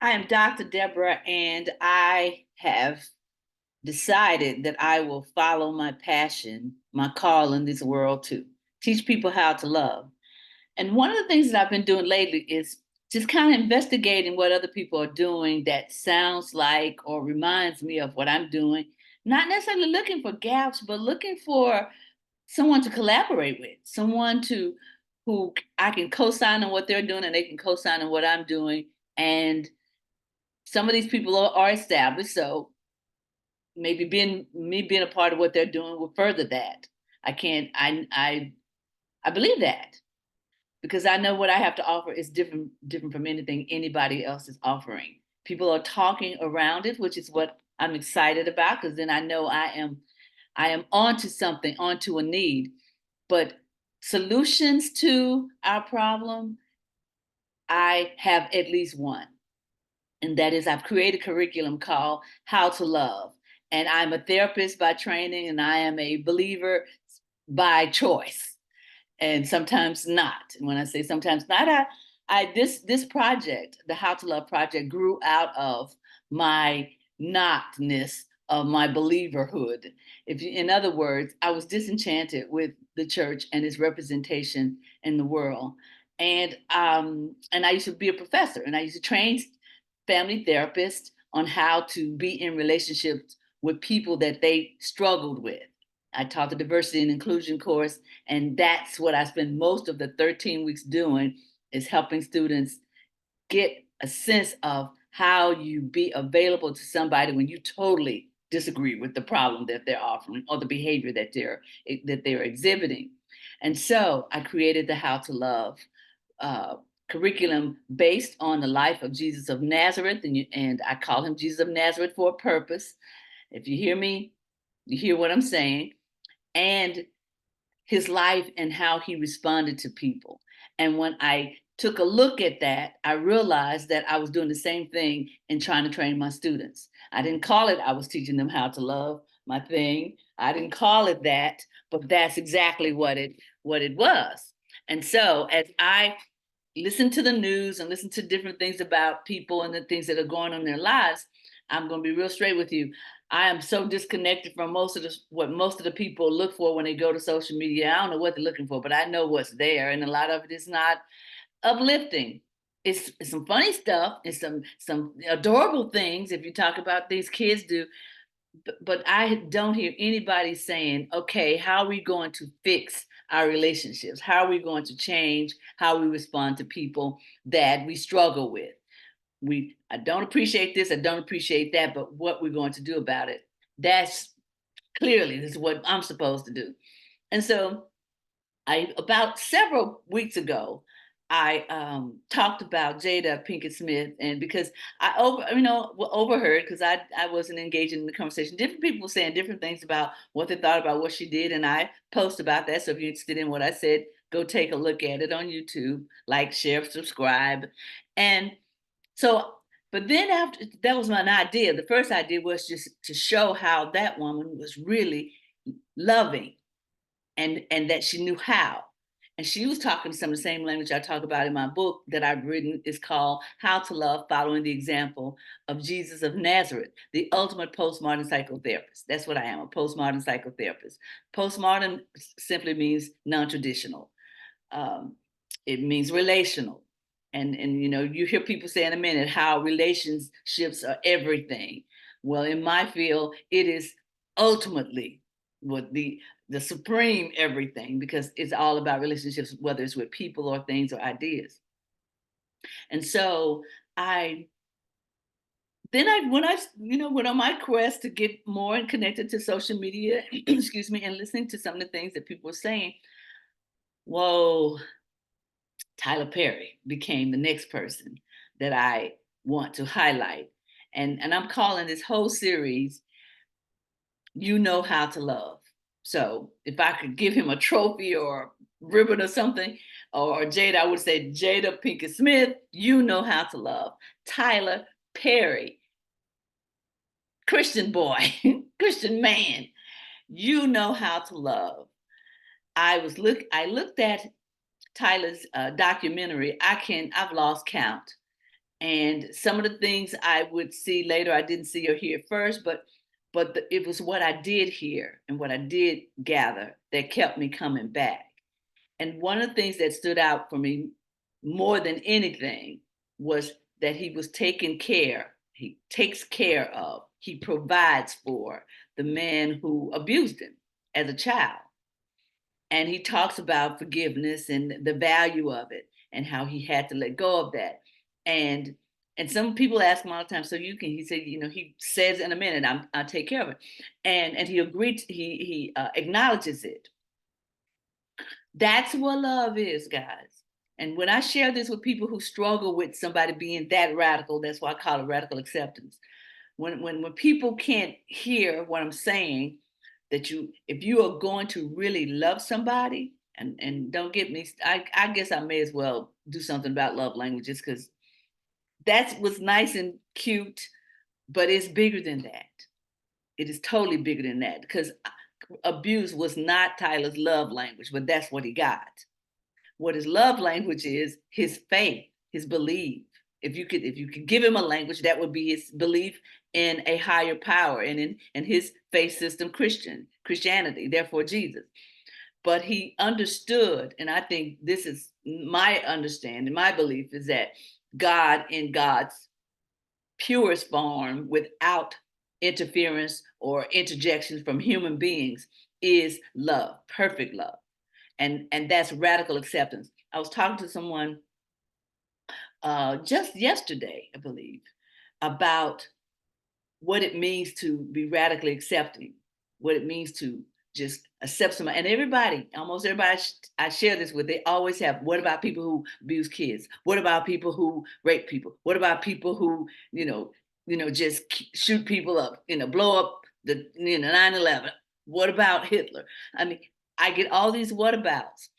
I am Dr. Deborah, and I have decided that I will follow my passion, my call in this world to teach people how to love. And one of the things that I've been doing lately is just kind of investigating what other people are doing that sounds like or reminds me of what I'm doing. Not necessarily looking for gaps, but looking for someone to collaborate with, someone to who I can co-sign on what they're doing and they can co-sign on what I'm doing. And some of these people are established, so maybe being a part of what they're doing will further that. I can't. I believe that because I know what I have to offer is different from anything anybody else is offering. People are talking around it, which is what I'm excited about because then I know I am onto something, onto a need. But solutions to our problem, I have at least one. And that is I've created a curriculum called How to Love. And I'm a therapist by training, and I am a believer by choice, and sometimes not. And when I say sometimes not, this project, the How to Love project, grew out of my notness of my believerhood. In other words, I was disenchanted with the church and its representation in the world, and I used to be a professor, and I used to train family therapists on how to be in relationships with people that they struggled with. I taught the diversity and inclusion course, and that's what I spent most of the 13 weeks doing is helping students get a sense of how you be available to somebody when you totally disagree with the problem that they're offering or the behavior that they're exhibiting. And so I created the How to Love uh, curriculum based on the life of Jesus of Nazareth, and I call him Jesus of Nazareth for a purpose. If you hear me, you hear what I'm saying, and his life and how he responded to people. And when I took a look at that, I realized that I was doing the same thing in trying to train my students. I didn't call it I was teaching them how to love my thing. I didn't call it that, but that's exactly what it was. And so as I listen to the news and listen to different things about people and the things that are going on in their lives, I'm going to be real straight with you. I am so disconnected from what most of the people look for when they go to social media. I don't know what they're looking for, but I know what's there, and a lot of it is not uplifting. It's some funny stuff. It's some adorable things if you talk about things kids do, but I don't hear anybody saying, okay, how are we going to fix our relationships? How are we going to change how we respond to people that we struggle with? I don't appreciate this, I don't appreciate that, but what we're going to do about it. That's clearly this is what I'm supposed to do. And so I about several weeks ago, I talked about Jada Pinkett Smith, and because overheard because I wasn't engaging in the conversation. Different people were saying different things about what they thought about what she did, and I post about that. So if you're interested in what I said, go take a look at it on YouTube, like, share, subscribe, and so. But then after that was my idea. The first idea was just to show how that woman was really loving and that she knew how. And she was talking some of the same language I talk about in my book that I've written. Is called How to Love, Following the Example of Jesus of Nazareth, the ultimate postmodern psychotherapist. That's what I am, a postmodern psychotherapist. Postmodern simply means non-traditional. Um, it means relational. And you hear people say in a minute how relationships are everything. Well, in my field, it is ultimately what the supreme everything, because it's all about relationships, whether it's with people or things or ideas. And so I then I when I went on my quest to get more and connected to social media, excuse me, and listening to some of the things that people were saying. Whoa, Tyler Perry became the next person that I want to highlight. And I'm calling this whole series You Know How to Love. So if I could give him a trophy or a ribbon or something, or Jada, I would say Jada Pinkett Smith, you know how to love. Tyler Perry, Christian boy, Christian man, you know how to love. I looked at Tyler's documentary. I've lost count. And some of the things I would see later, I didn't see or hear first, but it was what I did hear and what I did gather that kept me coming back. And one of the things that stood out for me more than anything was that he was taking care, he takes care of, he provides for the man who abused him as a child. And he talks about forgiveness and the value of it and how he had to let go of that. And some people ask him all the time, so you can, he said, he says in a minute, I'll take care of it. And he agreed, he acknowledges it. That's what love is, guys. And when I share this with people who struggle with somebody being that radical, that's why I call it radical acceptance. When people can't hear what I'm saying, that if you are going to really love somebody, and don't get me, I guess I may as well do something about love languages, because that's what's nice and cute, but it's bigger than that. It is totally bigger than that, because abuse was not Tyler's love language, but that's what he got. What his love language is his faith, his belief. If you could give him a language, that would be his belief in a higher power, and in his faith system, Christianity, therefore Jesus. But he understood, and I think this is my understanding, my belief is that God, in God's purest form, without interference or interjections from human beings, is love, perfect love. And that's radical acceptance. I was talking to someone just yesterday, I believe, about what it means to be radically accepting, what it means to just accept somebody. And everybody, almost everybody I share this with, they always have, what about people who abuse kids? What about people who rape people? What about people who, just shoot people up, blow up the 9/11? What about Hitler? I mean, I get all these whatabouts.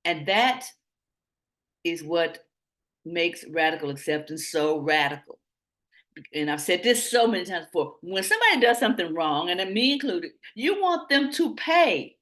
And that is what makes radical acceptance so radical. And I've said this so many times before, when somebody does something wrong, and me included, you want them to pay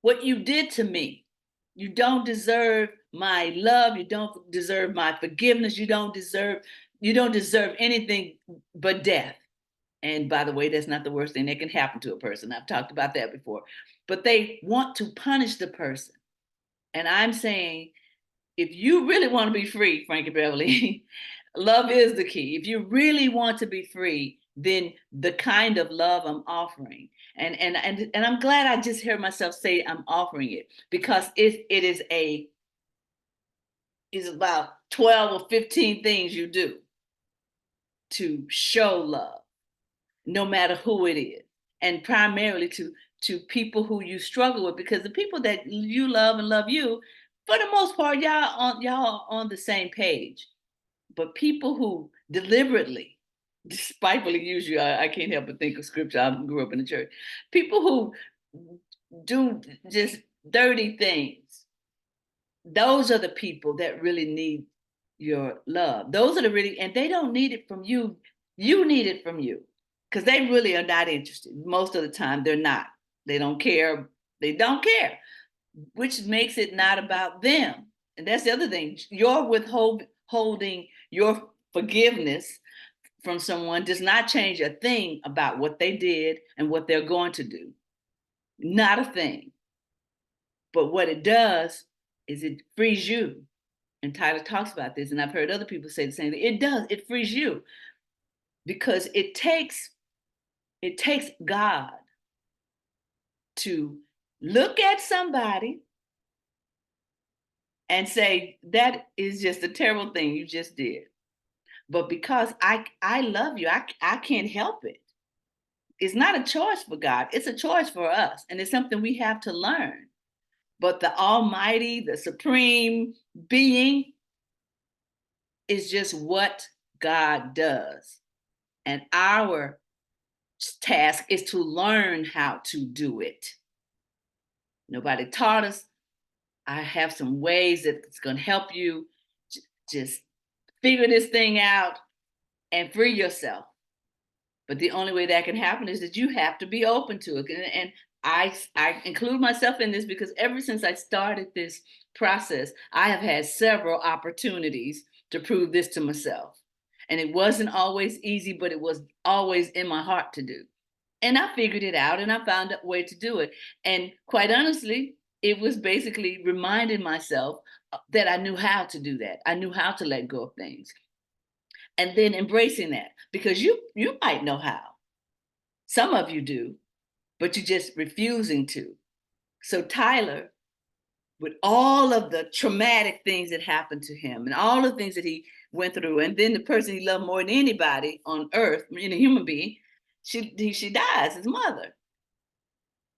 what you did to me. You don't deserve my love. You don't deserve my forgiveness. You don't deserve anything but death. And by the way, that's not the worst thing that can happen to a person. I've talked about that before. But they want to punish the person. And I'm saying, if you really want to be free, Frankie Beverly, love is the key. If you really want to be free, then the kind of love I'm offering, and I'm glad I just heard myself say I'm offering it, because it is about 12 or 15 things you do to show love, no matter who it is, and primarily to people who you struggle with, because the people that you love and love you, for the most part, y'all on the same page. But people who deliberately, despitefully use you, I can't help but think of scripture. I grew up in the church. People who do just dirty things, those are the people that really need your love. Those are and they don't need it from you. You need it from you, because they really are not interested. Most of the time, they're not. They don't care. They don't care, which makes it not about them. And that's the other thing. You're holding your forgiveness from someone does not change a thing about what they did and what they're going to do. Not a thing. But what it does is it frees you. And Tyler talks about this, and I've heard other people say the same thing. It does. It frees you, because it takes God to look at somebody and say, that is just a terrible thing you just did. But because I love you, I can't help it. It's not a choice for God. It's a choice for us. And it's something we have to learn. But the Almighty, the Supreme Being, is just what God does. And our task is to learn how to do it. Nobody taught us. I have some ways that it's going to help you just figure this thing out and free yourself. But the only way that can happen is that you have to be open to it. And I include myself in this, because ever since I started this process, I have had several opportunities to prove this to myself. And it wasn't always easy, but it was always in my heart to do. And I figured it out and I found a way to do it. And quite honestly, it was basically reminding myself that I knew how to do that. I knew how to let go of things. And then embracing that, because you might know how. Some of you do, but you're just refusing to. So Tyler, with all of the traumatic things that happened to him and all the things that he went through, and then the person he loved more than anybody on earth, a human being, she dies, his mother.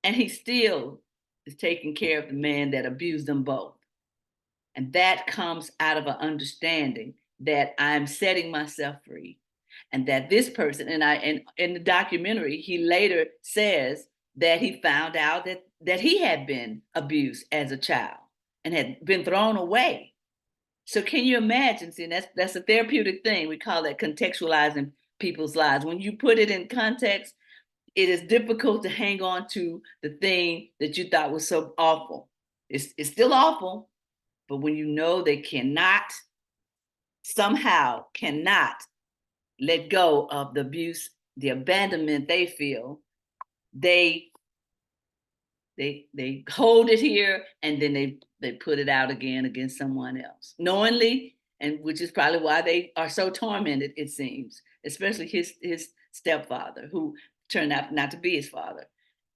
And he still is taking care of the man that abused them both. And that comes out of an understanding that I'm setting myself free. And that this person, and in the documentary, he later says that he found out that he had been abused as a child and had been thrown away. So can you imagine? See, that's a therapeutic thing. We call that contextualizing people's lives. When you put it in context, it is difficult to hang on to the thing that you thought was so awful. It's still awful, but when you know they somehow cannot let go of the abuse, the abandonment they feel, they hold it here and then they put it out again against someone else, knowingly, and which is probably why they are so tormented, it seems, especially his stepfather, who turned out not to be his father.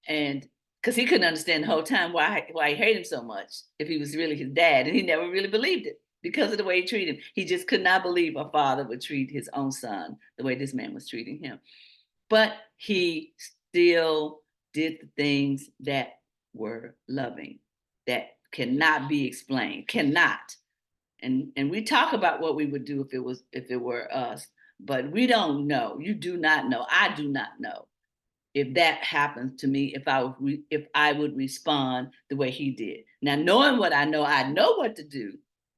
And because he couldn't understand the whole time why he hated him so much if he was really his dad, and he never really believed it because of the way he treated him. He just could not believe a father would treat his own son the way this man was treating him. But he still did the things that were loving, that cannot be explained, cannot. And we talk about what we would do if it were us, but we don't know. You do not know. I do not know if that happens to me, if I would respond the way he did. Now, knowing what I know what to do,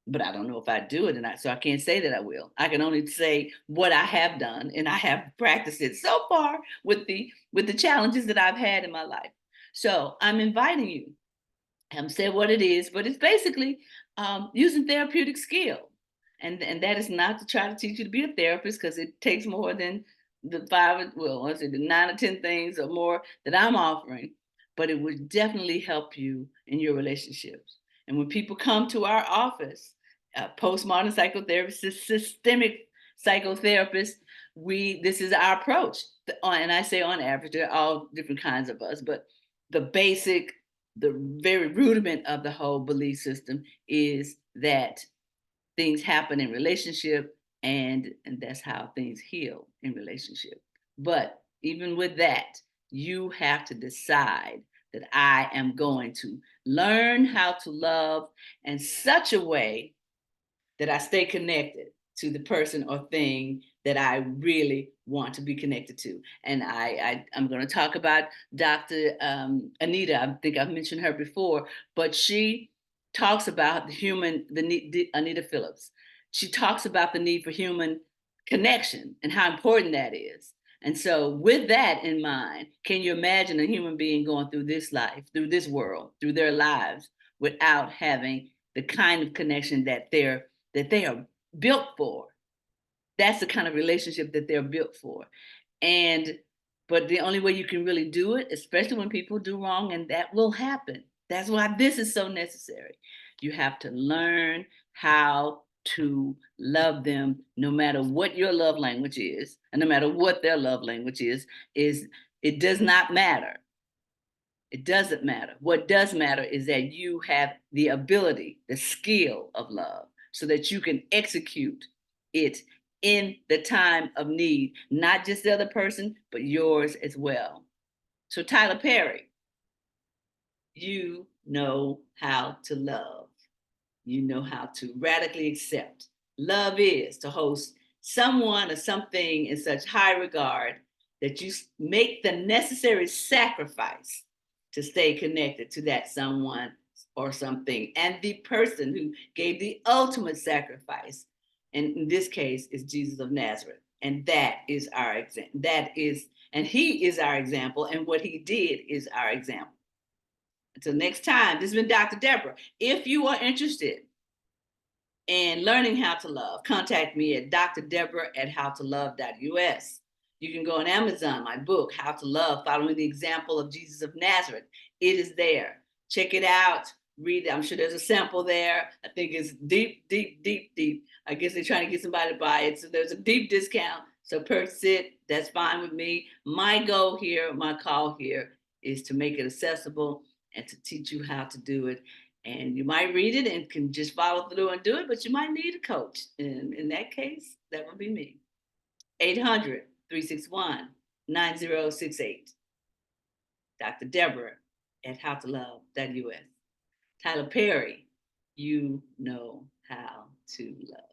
but I don't know if I do it, so I can't say that I will. I can only say what I have done, and I have practiced it so far with the challenges that I've had in my life. So I'm inviting you. I haven't said what it is, but it's basically using therapeutic skill. And that is not to try to teach you to be a therapist, because it takes more than the the 9 or 10 things or more that I'm offering, but it would definitely help you in your relationships. And when people come to our office, postmodern psychotherapists, systemic psychotherapists, this is our approach. And I say on average, there are all different kinds of us, but the very rudiment of the whole belief system is that things happen in relationship, and that's how things heal in relationship. But even with that, you have to decide that I am going to learn how to love in such a way that I stay connected to the person or thing that I really want to be connected to. And I'm going to talk about Dr. Anita. I think I've mentioned her before, but she talks about Anita Phillips. She talks about the need for human connection and how important that is. And so with that in mind, can you imagine a human being going through this life, through this world, through their lives, without having the kind of connection that they are built for? That's the kind of relationship that they're built for. But the only way you can really do it, especially when people do wrong, and that will happen. That's why this is so necessary. You have to learn how to love them, no matter what your love language is, and no matter what their love language is it does not matter. It doesn't matter. What does matter is that you have the ability, the skill of love, so that you can execute it in the time of need, not just the other person, but yours as well. So Tyler Perry, you know how to love. You know how to radically accept. Love is to host someone or something in such high regard that you make the necessary sacrifice to stay connected to that someone or something. And the person who gave the ultimate sacrifice, and in this case, is Jesus of Nazareth. And that is our example. And he is our example, and what he did is our example. Until next time, this has been Dr. Deborah. If you are interested and learning how to love, contact me at drdeborah@howtolove.us. You can go on Amazon, my book, How to Love, Following the Example of Jesus of Nazareth. It is there. Check it out. Read it. I'm sure there's a sample there. I think it's deep, deep, deep, deep. I guess they're trying to get somebody to buy it. So there's a deep discount. So purchase it. That's fine with me. My goal here, my call here is to make it accessible and to teach you how to do it. And you might read it and can just follow through and do it, but you might need a coach. And in that case, that would be me. 800-361-9068. Dr. Deborah at howtolove.us. Tyler Perry, you know how to love.